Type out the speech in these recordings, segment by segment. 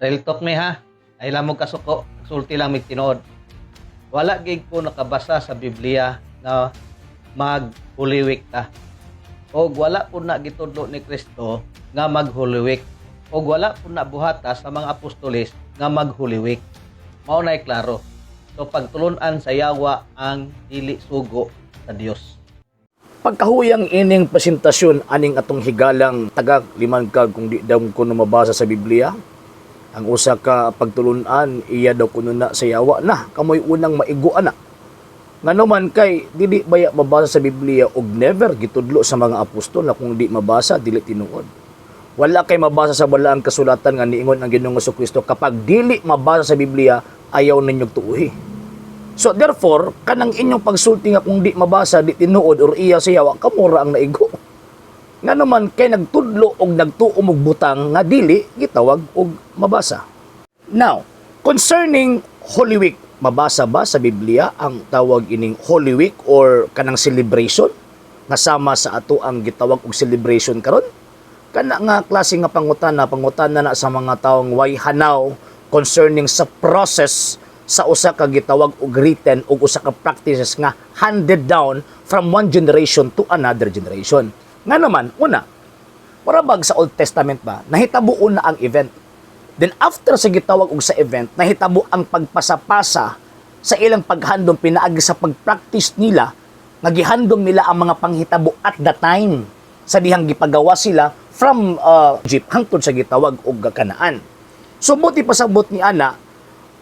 Real talk mi ha. Ay lamog kasuko, sulti lang mig tinuod. Wala gig ko nakabasa sa Biblia na mag Holy Week ta. O wala po na gitudlo ni Kristo nga mag Holy Week. O wala po na buhata sa mga apostoles nga mag Holy Week. Mao nay klaro. So pagtulunan sa yawa ang dili sugo sa Dios. Pagkahuyang ining presentasyon aning atong higalang tagag liman kag kung di daw ko mabasa sa Biblia, ang usa ka pagtulunan iya daw kuno na sa yawa na kamoy unang maiguan na. Ngano man kay dili baya mabasa sa Biblia og never gitudlo sa mga apostol na kung di mabasa dili tinuod. Wala kay mabasa sa balaang kasulatan nga niingon ang Ginoong Jesucristo kapag dili mabasa sa Biblia ayaw ninyong tuuhi. So therefore, kanang inyong pagsulti nga kung di mabasa, di tinuod or iya sa yawa, kamura ang naigo. Nga naman kay nagtudlo og nagtuo og butang nga dili gitawag og mabasa. Now, concerning Holy Week, mabasa ba sa Biblia ang tawag ining Holy Week or kanang celebration nga sama sa ato ang gitawag og celebration karon? Kana nga klase nga pangutana na sa mga taong way hanaw concerning sa process sa usa ka gitawag og written ug usa ka practices nga handed down from one generation to another generation. Nga naman, una, parabag sa Old Testament ba, nahitabo na ang event. Then after sa gitawag og sa event, nahitabo ang pagpasapasa sa ilang paghandom pinaagi sa pagpractice nila, nga gihandom nila ang mga panghitabo at the time sa dihang gipagawa sila from Egypt hangtod sa gitawag og Kanaan. So buti pasabot ni ana,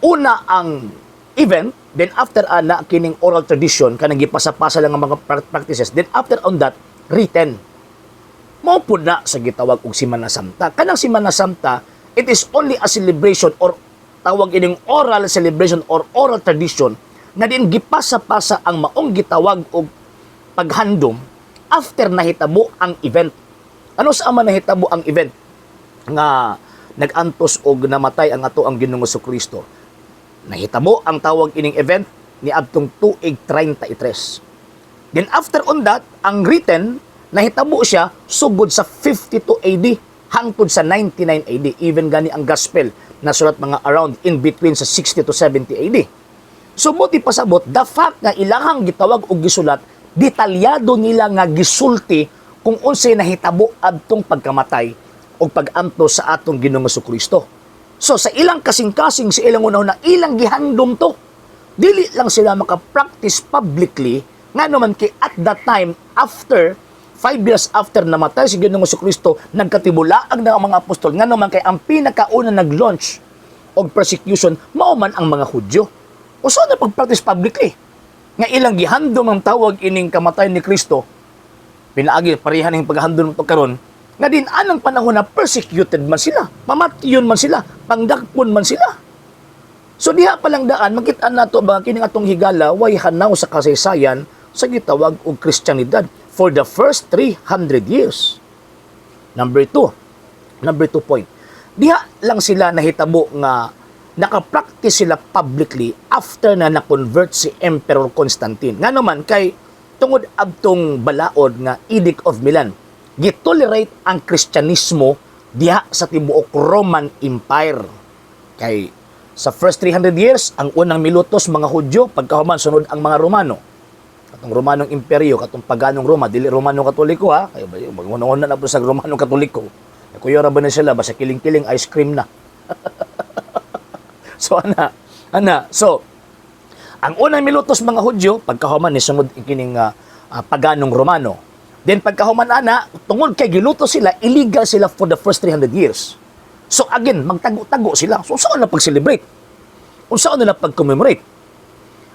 una ang event, then after ana kining oral tradition kanang gipasapasa lang ang mga practices, then after on that written. Mao pud na sa gitawag og Semana Santa. Kanang Semana Santa, it is only a celebration or tawag ining oral celebration or oral tradition na din gipasa-pasa ang maong gitawag og paghandom after nahitabo ang event. Ano sa man nahitabo ang event nga nagantos og namatay ang ato ang Ginoong Jesucristo? Nahitabo ang tawag ining event ni adtong tuig 33. Then after on that, ang written nahitabo siya sugod sa 52 AD hangtod sa 99 AD. Even gani ang gospel na sulat mga around in between sa 60 to 70 AD. So buti pasabot the fact nga ilahang gitawag og gisulat, detalyado nila nga gisulti kung unsay nahitabo adtong pagkamatay o pag-antos sa atong Ginoong Jesucristo. So sa ilang kasing-kasing, sa ilang una-una, ilang gihandom to. Dili lang sila makapractice publicly, nga naman kay at that time, after, 5 years after namatay si Ginoong Jesucristo, nagkatibulaag na ang mga apostol, nga naman kay ang pinakauna nag-launch og persecution, mauman ang mga Hudyo. O so na pag-practice publicly? Nga ilang gihandom ang tawag ining kamatay ni Kristo, pinaagi, parihan ng paghandom ito karon, nga din anang panahon na persecuted man sila, mamatiyon man sila, pangdakpon man sila. So diha palang daan, makita nato ba kining atong higala, way hanaw sa kasaysayan sa gitawag og Kristyanidad for the first 300 years. Number 2 point. Diha lang sila nahitabo nga nakapractice sila publicly after na na-convert si Emperor Constantine. Nga naman kay tungod abtong balaod nga Edict of Milan, gitolerate ang Kristyanismo diha sa tibuok Roman Empire. Kay sa first 300 years, ang unang milutos mga Hudyo, pagkahuman sunod ang mga Romano. Katong Romanong Imperyo, katong paganong Roma, dili Romano Katoliko ha. Kay maguna-una na po sa Romano Katoliko. Kuya ra ba na sila basta kiling-kiling ice cream na. So so ang unang milutos mga Hudyo, pagkahuman ni sunod kining paganong Romano. Then pagkahuman ana, tungod kay giluto sila, illegal sila for the first 300 years. So again, magtago-tago sila. So saan na pag-celebrate? Kung saan na pag-commemorate?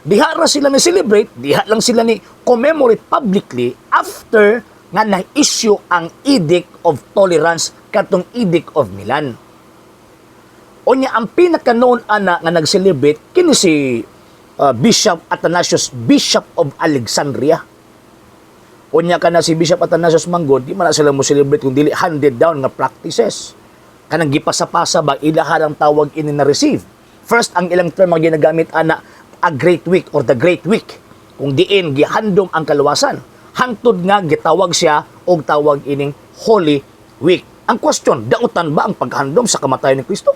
Diha ra sila ni celebrate, diha lang sila ni commemorate publicly after nga na-issue ang Edict of Tolerance katong Edict of Milan. Unya ang pinaka-known ana nga nag-celebrate kini si Bishop Athanasius, Bishop of Alexandria. Unya ka na si Bishop Athanasius Manggod, di man na sila mo celebrate kung dili handed down nga practices. Kanang gipasa-pasa ba ilahan ang tawag ini na receive. First, ang ilang term ang ginagamit ana, a great week or the great week. Kung diin gihandom ang kaluwasan. Hangtod nga gitawag siya og tawag ining Holy Week. Ang question, dautan ba ang paghandom sa kamatayon ni Kristo?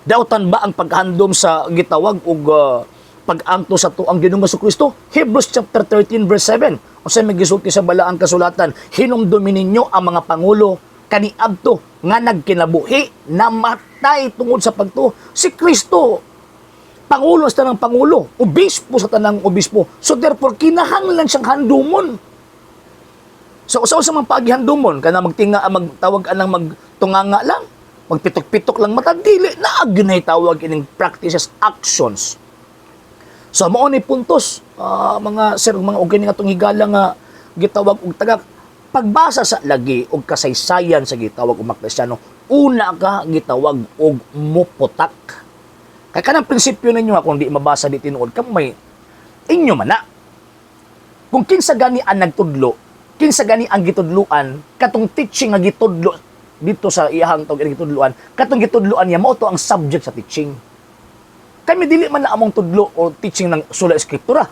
Dautan ba ang paghandom sa gitawag og pag-angto sa tuang Ginoong Kristo? Hebrews chapter 13 verse 7. Usa may gisulti sa balaang kasulatan, hinumdumi ninyo ang mga pangulo kaniadto nga nagkinabuhi, namatay tungod sa pagtuo. Si Kristo pangulo sa tanang pangulo, obispo sa tanang obispo. So therefore kinahanglan siyang handumon. So usa sa mga paghandumon kana magtinga magtawag anang magtunganga lang, magpitok-pitok lang mata, dili na aginay tawag ining practices, actions. So mao ni puntos, mga sir, mga ug nga atong higala nga gitawag og taga pagbasa sa lagi og kasaysayan sa gitawag og mga Kristiyano, una ka gitawag og muputak. Kay kanang prinsipyo ninyo kung di mabasa di tinuod kamay inyo man na. Kung kinsa gani ang nagtudlo, kinsa gani ang gitudluan, katong teaching nga gitudlo dito sa iyahang tawag gitudluan, katong gitudluan niya mao to ang subject sa teaching. Kami dili man na among tudlo o teaching ng sula eskriptura.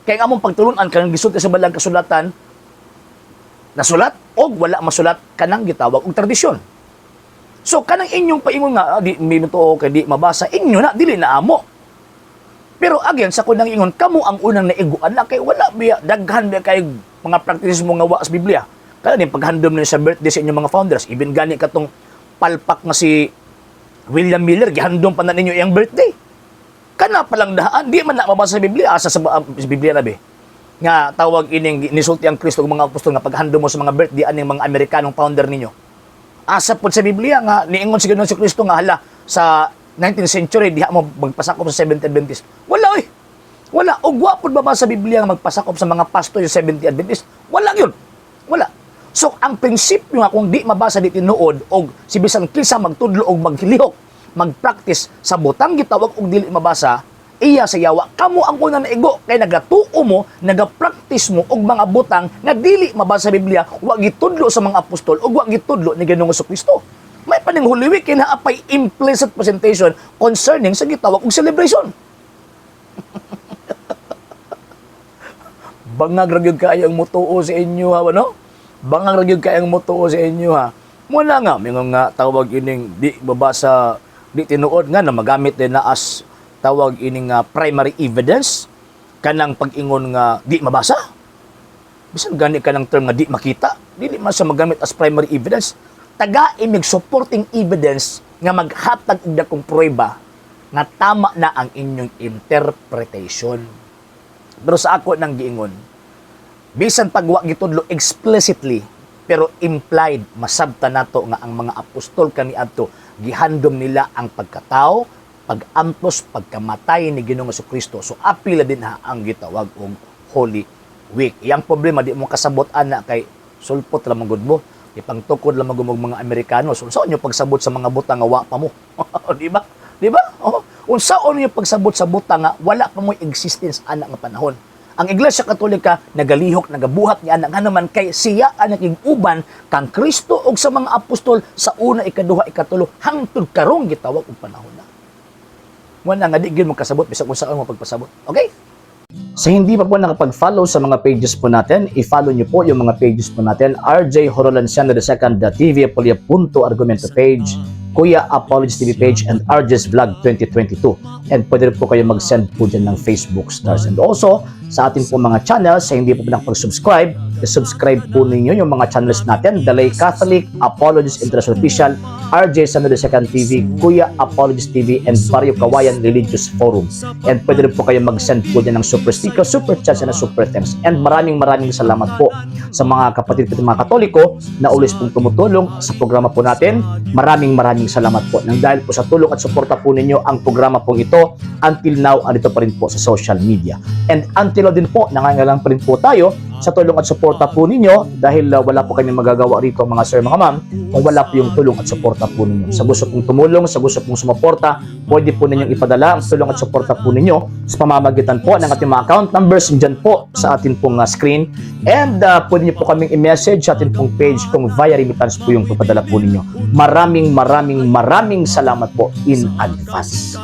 Kay among pagtulunan kanang gisulti sa balang kasulatan, nasulat o wala masulat kanang gitawag og tradisyon. So kanang inyong paingon nga di minuto kay di mabasa inyo na dili na amo. Pero again sa kunang ingon kamo ang unang naiguan na kay wala biya daghan biya kay mga practices mo nga wa sa Biblia. Kaya din paghandom niyo sa birthday sa inyong mga founders, even gani katong palpak nga si William Miller gihandom pa na ninyo iyang birthday. Kana palang daan di man na mabasa sa Biblia asa sa Biblia na be. Nga tawag ining nisulti ang Kristo ug mga apostol nga paghandom mo sa mga birthday aning mga Amerikanong founder ninyo. Asa pod sa Biblia nga niingon si Ginoong Kristo nga hala sa 19th century diha mo magpasakop sa Seventh Adventist. Wala oy. Wala og wa pod ba sa Biblia nga magpasakop sa mga pastor yung Seventh Adventist? Wala gyud. Wala. So ang prinsipyo nga kung di mabasa di tinuod og si bisan kinsa magtudlo og maghilihok, magpractice sa butang gitawag og dili mabasa, iya sa yawa kamo ang unang naigo kay nagatuo mo, nagapractice mo og mga butang nga dili mabasa sa Biblia, wa gitudlo sa mga apostol ug wa gitudlo ni Ginoong Kristo. May paning Holy Week kinaapay implicit presentation concerning sa gitawag og celebration. Bangag ra gyud kayang motuo sa inyo ha, ano? Bangag ra gyud kayang motuo sa inyo ha. Muna nga mingon nga tawag ining di mabasa di tinuod nga na magamit din na as tawag ining primary evidence kanang pag-ingon nga di mabasa. Bisan gani kanang term nga di makita, dili man sa magamit as primary evidence. Taga imig supporting evidence nga maghatag og dakong pruweba nga tama na ang inyong interpretation. Pero sa ako nang giingon, bisan pagwa gitudlo explicitly pero implied masabta nato nga ang mga apostol kaniadto gihandom nila ang pagkatao, pag-ampos, pagkamatay ni Ginoong Kristo. So apila din ha ang gitawag og Holy Week. Iyang problema di mo kasabot ana kay sulpot lamang gud mo. Ipangtukod lamang gud mga Amerikano. So unsaon nyo pagsabot sa mga butang nga wa pa mo? Di ba? Di ba? Oh, unsaon nyo pagsabot sa butang nga wala pa mo existence ana nga panahon. Ang Iglesia Katolika nagalihok, nagabuhat niya nga naman kay siya ang naging-uban kang Kristo ug sa mga apostol sa una, ikaduha, ikatulo hangtod karong gitawag og panahon na. Wala nga di gyud mo kasabot bisag kung saan mo pagpasabot. Okay? Sa hindi pa po nakapag-follow sa mga pages po natin, i-follow niyo po yung mga pages po natin, RJ Horolanciano II, TV Apolia Punto Argumento page, Kuya Apologies TV page, and RJ's Vlog 2022. And pwede rin po kayo mag-send po dyan ng Facebook stars. And also, sa ating po mga channels, sa hindi po nakapag-subscribe, subscribe po ninyo yung mga channels natin, Dalay Catholic, Apologies International Official, RJ Sano II TV, Kuya Apologies TV, and Barrio Kawayan Religious Forum. And pwede rin po kayo mag-send po dyan ng super sticker, super chats, and super thanks. And maraming salamat po sa mga kapatid ko mga Katoliko na ulis pong tumutulong sa programa po natin. Maraming salamat po. Nang dahil po sa tulong at suporta po ninyo, ang programa pong ito, until now, andito pa rin po sa social media. And until now din po, nangangailangan pa rin po tayo sa tulong at suporta po ninyo dahil wala po kami magagawa rito mga sir, mga ma'am, kung wala po yung tulong at suporta po ninyo. Sa gusto pong tumulong, sa gusto pong sumuporta, pwede po ninyong ipadala ang tulong at suporta po ninyo sa pamamagitan po ng ating mga account numbers dyan po sa ating pong screen. And pwede nyo po kaming i-message sa ating pong page kung via remittance po yung papadala po ninyo. Maraming salamat po in advance.